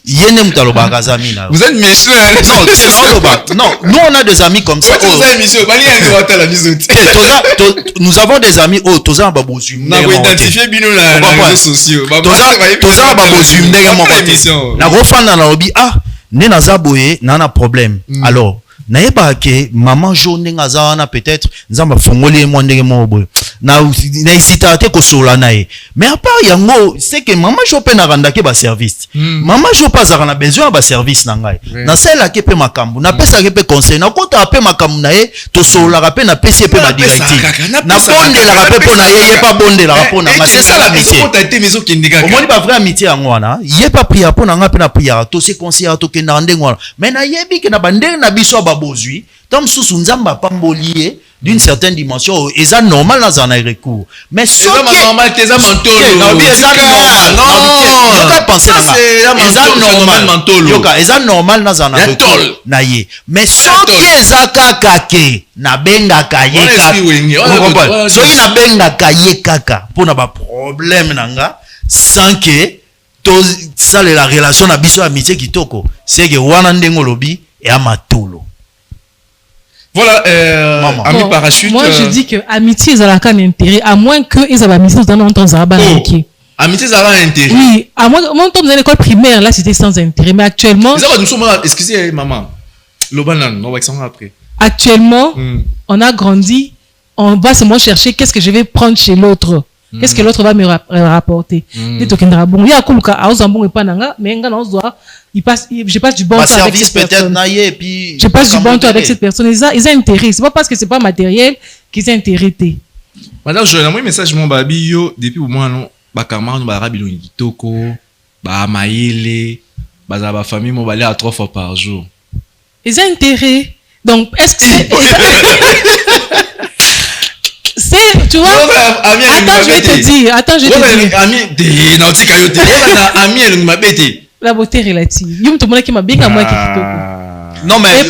Yende mutaloba kazamina. Vous êtes méchant. Non, nous on a des amis comme ça. Nous avons des amis oh toza babozum. Na identifier bino na réseaux sociaux. Toza babozum ndenge mo kote. Na rofana na obi ah ne na zaboye na na problème. Alors naeba ke maman jaune ngazana peut-être nzamba fongoli mo ndenge mo boy na hésita te ko sola nae mais à part yango c'est que maman jo pe na randa ke ba service maman jo pas na besoin ba service na ngai na sela ke pe makambu na pesa ke pe conseil na kota pe makambu nae to sola ka pe na pesi pe ba directive na bonde la ka pe pona ye pas bonde la pona ma c'est ça la amitié ko ta été maison ki ndika au moins pas vrai amitié yango wana ye pas prier pona nga pe na prier to se conseiller to ke na ndengo wana mais na yebi ke na bande na biso bozui tom sous nzamba pambolier d'une certaine dimension et ça normal dans un recours mais c'est normal que ça mantolo non je peux penser ça c'est normal yoka et ça normal dans un recours naie mais so qui ezaka kake na benga kaye kaka so ina benga kaye kaka pour na ba problème nanga sans que ça la relation na biso amitié kitoko c'est que wana ndengo lobi et amatolo. Voilà, ami parachute. Moi, je dis que amitié, ils ont un intérêt, à moins que ils aient amitié dans longtemps, ça va amitié, ça a un intérêt. Oui, à moins que dans l'école primaire, là, c'était sans intérêt. Mais actuellement. Nous sommes, excusez, maman. L'Obanan, on va expliquer après. Actuellement, on a grandi, on va seulement chercher qu'est-ce que je vais prendre chez l'autre. Qu'est-ce que l'autre va me rapporter. Il y a comme ça, mais je passe du bon temps avec cette personne. Je passe du bon temps avec cette personne. Ils ont intérêt. C'est pas parce que c'est pas matériel qu'ils sont intéressés. Madame, je l'ai envoyé un message mon babi yo depuis au moins non bakama no barabi lo kitoko bah maïle bah ba famille mobile à 3 fois par jour. Ils ont intérêt. Donc est-ce que c'est tu vois attends je vais te dire ami de nautica yote na ami elle m'a bêté la beauté relative yum to mona ki mabenga moi ki kitoko. Non mais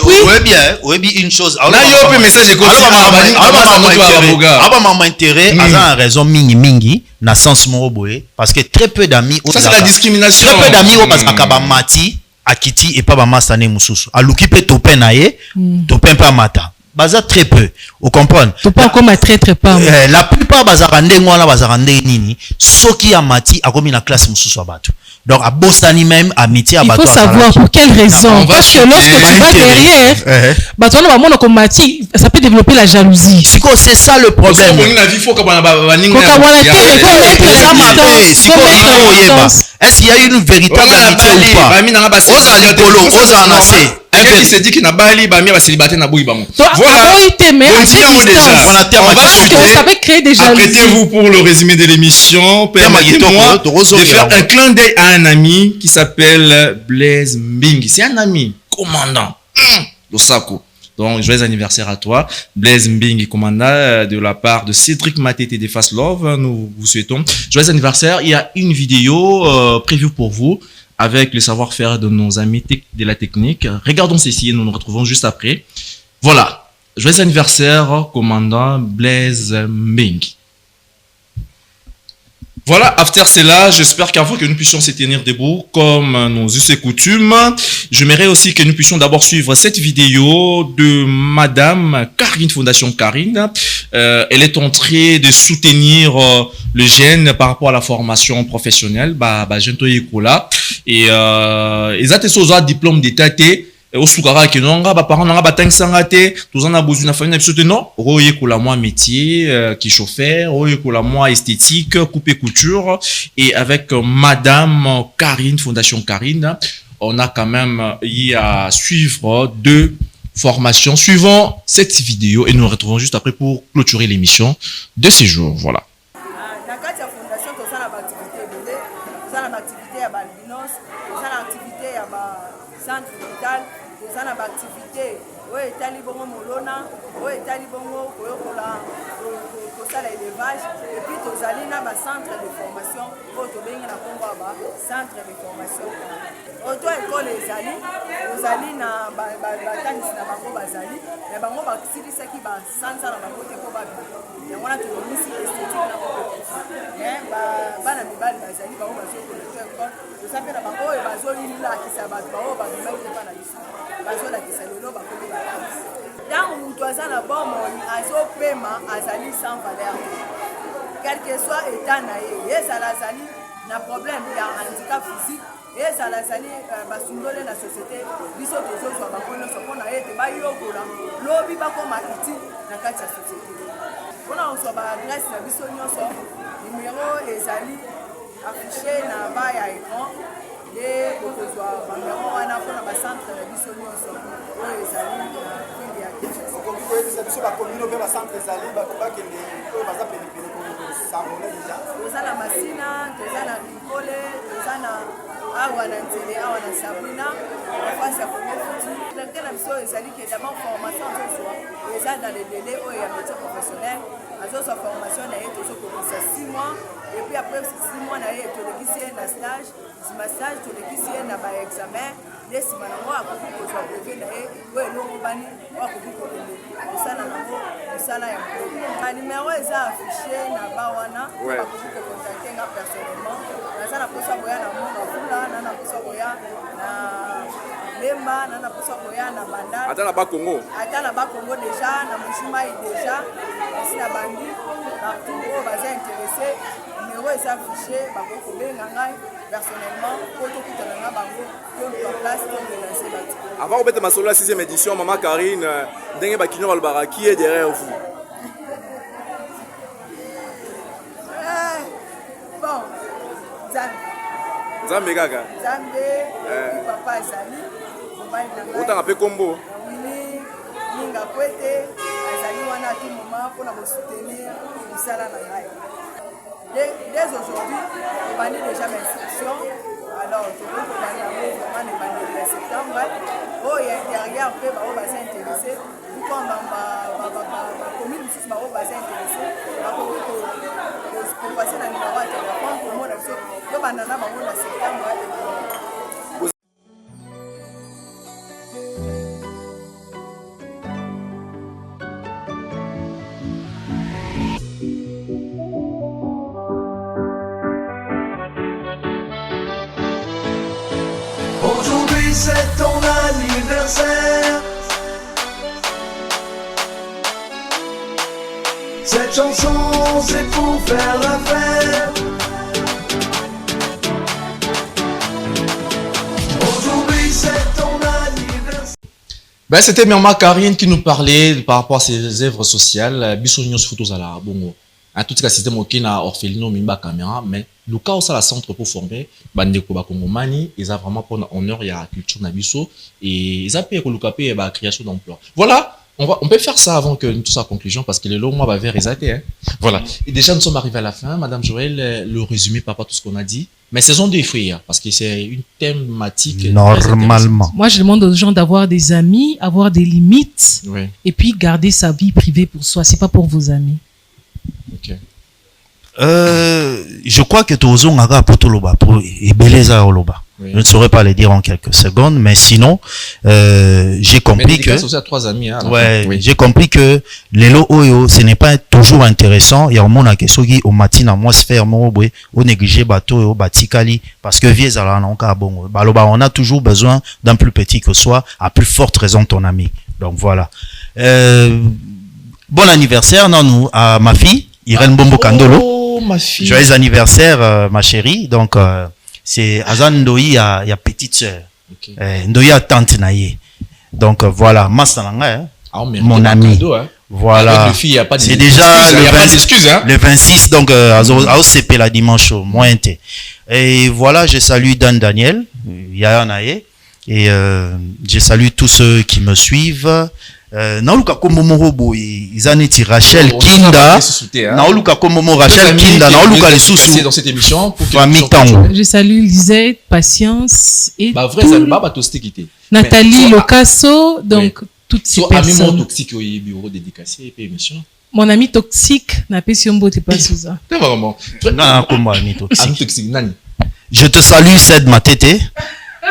ouais bien une chose là yo pe message ko maman intérêt a raison mingi na sens moko boye parce que très peu d'amis ça c'est la discrimination très peu d'amis au parce que mati akiti et pas ba masane mususu aluki pe topé na ye topé pa mata baza très peu vous comprenez to pas comme très pas la plupart bazaka ndengo wana bazaka nini soki ya mati akomi na classe mususu abatu. Donc, à Bostani même, amitié à il faut savoir pour quelle raison. Parce que lorsque tu vas derrière, ça peut développer la jalousie. C'est ça le problème. Est-ce qu'il y a une véritable amitié ou pas? Quelqu'un qui se dit qu'il n'a pas ali bami va célibataire na boui bamo. Voilà. Ça peut créer des jalousies. Apprêtez-vous pour le résumé de l'émission. Permettez-moi de faire un clin d'œil à un ami qui s'appelle Blaise Mbingi. C'est un ami, commandant. Losako. Donc, joyeux anniversaire à toi, Blaise Mbingi, commandant de la part de Cédric Matete de Fast Love. Nous vous souhaitons joyeux anniversaire. Il y a une vidéo prévue pour vous avec le savoir-faire de nos amis de la technique. Regardons ceci et nous nous retrouvons juste après. Voilà. Joyeux anniversaire, commandant Blaise Mbingi. Voilà, after cela, j'espère qu'avant que nous puissions se tenir debout comme nos us et coutumes, j'aimerais aussi que nous puissions d'abord suivre cette vidéo de Madame Karine, Fondation Karine. Elle est en train de soutenir le jeune par rapport à la formation professionnelle, jeune Toyekola. Et ils ont un diplôme d'état au soukara ki nonga ba parents nanga batang sangate tous en a besoin na famille na non roye kola moi métier qui chauffeur roye kola moi esthétique coupe couture et avec Madame Karine Fondation Karine on a quand même y à suivre deux formations suivant cette vidéo et nous nous retrouvons juste après pour clôturer l'émission de ces jours. Voilà. Activité oui etali bongo molona oui etali bongo koyokola kosala élevage et puis tozali na ba centre de formation oyo tobengi na kongo ba centre de formation oto école ezali ozali na batangisi na bango bazali mais bango basilisaki basanza na bango te mpo babima yango wana tolongisi esthétique na mais bana mibali bazali bango bazokola to école toza mpe na bango oyo bazolilakisa bato bango babimaki te mpa na biso bazolakisa lelo bakomi bakanisi ntango moto aza na bomoi azopema azali sans valeur quel que soit état na ye ezala azali na problème ya handicap physique ezala azali basundole na société biso tozozwa bango nyonso mpo na ye ete bayokola lobi bakoma iti na kati ya société mpona kozwa baadresse na biso nyonso numero ezali affiché na ba ya écran ye bokozwa bamero wana mpona bacentre na biso nyonso oyo ezali na kili ya okoki koyebisa biso bakomino mpe bacentre ezali bato bakende oyo baza penepene kosangole deja toza na masina toza na rikole toza na awa na nzele awa na sabrina afasi ya kongo futi directeur na biso ezali ke d'abord formation azozwa eza dans le délai oyo ya métier professionnel azozwa formation na ye tozokomisa 6 mois et puis après 6 mois na ye tolekisi ye na stage nsima stage tolekisi ye na baexamen nde nsima nango akoki kozwa brevet na ye oyo elongo bani oyo akoki kokende kosala nango mosala ya mokolo banimero eza affiché na ba wana bakoki kocontacte nga personnellement naza na posa koya na mongafula na na posa koya na lemba na na posa koya na banda ata na bakongo deja na moshimai deja esi na bandi partout oyo baza intéressé numéro eza affiché bakoki kobenga ngai personnellement po tokutana na bango toluka place tomelance bato avant kobeta masolo ya 6e édition Mama Karine ndenge bakino balobaka qui est derrière vous? bon Nzambe kaka Nzambe papa azali mobali na ngai otanga mpe kombo wili ninga kwete azali wana tout moment mpona kosoutenir misala na ngai dès aujourd'hui obandi déjà ma instruction alors tokokobanda yango vraiment na ebandeli ya septembre oyo ya intérieur mpe bao baza intéressé ukwamba bacommune mosusu bao baza intéressé bakoki kopase na numero ya telefone komona biso tobanda na bango na septembre. Aujourd'hui c'est ton anniversaire. Cette chanson c'est pour faire la fête. Aujourd'hui c'est ton anniversaire. Ben, c'était Myanmar Karine qui nous parlait par rapport à ses œuvres sociales. Biso nyos photos à la bongo. En tout cas, système qui na orphelino mimba caméra, mais le cas où ça la centre pour former, bandeko ba Congomani, ils ont vraiment pour honneur il y a culture na biso et ils ont payé pour le capé ba création d'emploi. Voilà, on peut faire ça avant que nous tous à conclusion parce que le long mois va vers les hein. Voilà. Et déjà nous sommes arrivés à la fin, Madame Joël, le résumé par rapport à tout ce qu'on a dit. Mais saison des frères parce que c'est une thématique Normalement. Moi, je demande aux gens d'avoir des amis, avoir des limites, oui. et puis garder sa vie privée pour soi. C'est pas pour vos amis. OK. Je crois que Tozo Naga Potoloba pour Ebeleza Oloba. Oui. Je ne saurais pas le dire en quelques secondes, mais sinon, j'ai compris que. Aussi à 3 amis, hein, Ouais, oui. j'ai compris que les lots Oyo, ce n'est pas toujours intéressant. Il y a un monde à Kesogi, au matin, à moi, sphère, au négligé, bateau, batikali, parce que vieux à bon. Baloba, on a toujours besoin d'un plus petit que soi, à plus forte raison ton ami. Donc voilà. Bon anniversaire, non, nous, à ma fille, Irène Bombo Kandolo. Oh, ma fille. Joyeux anniversaire, ma chérie. Donc, c'est Azan Ndoyi à petite sœur. OK. Ndoyi à tante naïe. Donc, voilà. Massalanga, hein. Ah, on Mon mérite un ami. cadeau, hein. Voilà. Avec le fille, il n'y a pas C'est d'excuse, déjà il n'y a le pas 20 d'excuse, hein. le 26, donc, à OCP la dimanche, moins été. Et voilà, je salue Dan Daniel, Yaya Naye, et je salue tous ceux qui me suivent. Naoluka Komomo Boy, Izaneti Rachel On Kinda, va se souter, hein. Naoluka Komomo Deux Rachel amis Kinda, qui Naoluka ont les été sous passés dans cette émission pour que Famille l'émission continue. Tango. Je salue Lisette, Patience et Bah, vrai, tout- ça ne va pas toaster quitter. Nathalie Mais- Locasso, donc toutes ces So, ami mon personnes. toxique au bureau dédicacé et puis émission. Mon ami toxique, n'a pas si on botte pas sous ça. C'est vraiment. Non, comme ami toxique. Ami toxique, nani. Je te salue, Ced Matete.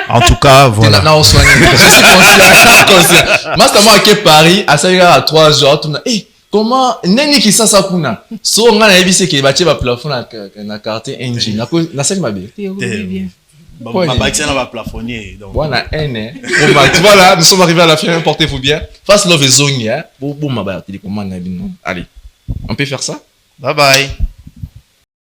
En tout cas, voilà. Non, on soigne. Je suis conscient. Master moi à Paris, à ça il y a 3 jours, tout eh, comment nani qui ça kuna? So on a vu c'est que bâti ba plafond na carte engine. Na ça m'a bien. Bien. Ma bague, va plafonner. Donc. Voilà, voilà, nous sommes arrivés à la fin, portez-vous bien. Face love et zone, hein. Bon, ma bah, télécommande, allez, on peut faire ça? Bye bye.